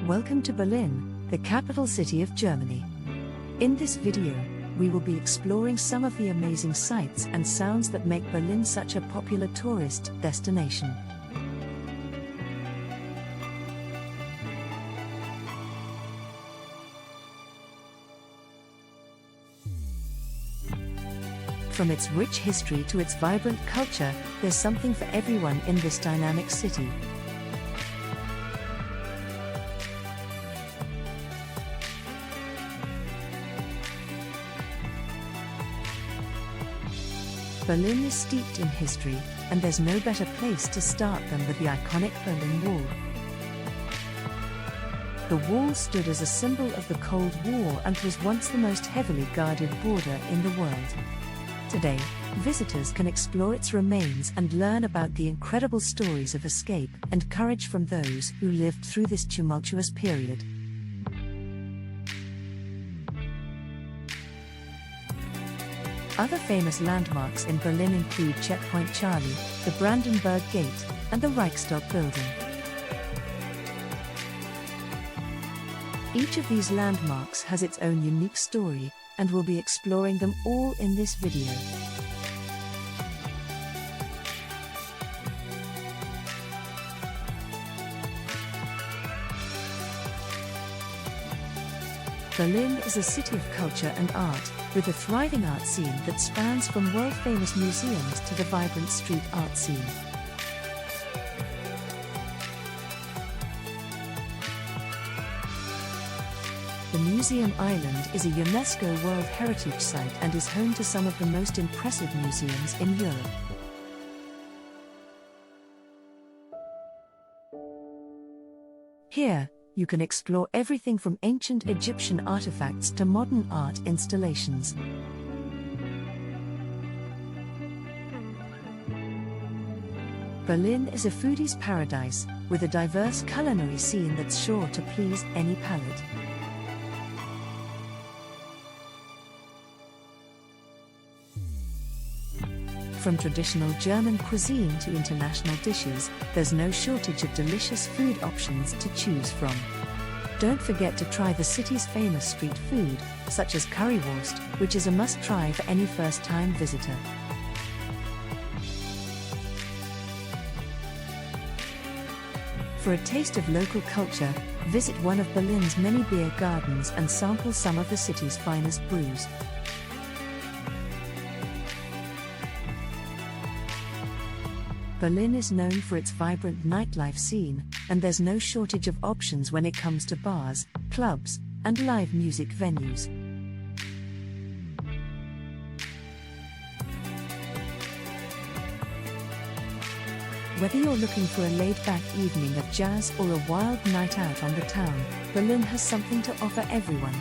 Welcome to Berlin, the capital city of Germany. In this video, we will be exploring some of the amazing sights and sounds that make Berlin such a popular tourist destination. From its rich history to its vibrant culture, there's something for everyone in this dynamic city. Berlin is steeped in history, and there's no better place to start than with the iconic Berlin Wall. The wall stood as a symbol of the Cold War and was once the most heavily guarded border in the world. Today, visitors can explore its remains and learn about the incredible stories of escape and courage from those who lived through this tumultuous period. Other famous landmarks in Berlin include Checkpoint Charlie, the Brandenburg Gate, and the Reichstag building. Each of these landmarks has its own unique story, and we'll be exploring them all in this video. Berlin is a city of culture and art, with a thriving art scene that spans from world-famous museums to the vibrant street art scene. The Museum Island is a UNESCO World Heritage Site and is home to some of the most impressive museums in Europe. Here, you can explore everything from ancient Egyptian artifacts to modern art installations. Berlin is a foodie's paradise, with a diverse culinary scene that's sure to please any palate. From traditional German cuisine to international dishes, there's no shortage of delicious food options to choose from. Don't forget to try the city's famous street food, such as currywurst, which is a must-try for any first-time visitor. For a taste of local culture, visit one of Berlin's many beer gardens and sample some of the city's finest brews. Berlin is known for its vibrant nightlife scene, and there's no shortage of options when it comes to bars, clubs, and live music venues. Whether you're looking for a laid-back evening of jazz or a wild night out on the town, Berlin has something to offer everyone.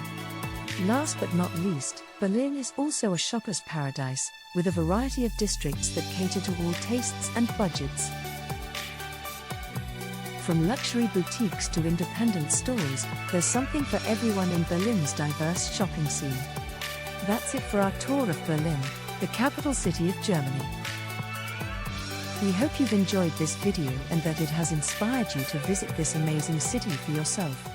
Last but not least, Berlin is also a shopper's paradise, with a variety of districts that cater to all tastes and budgets. From luxury boutiques to independent stores, there's something for everyone in Berlin's diverse shopping scene. That's it for our tour of Berlin, the capital city of Germany. We hope you've enjoyed this video and that it has inspired you to visit this amazing city for yourself.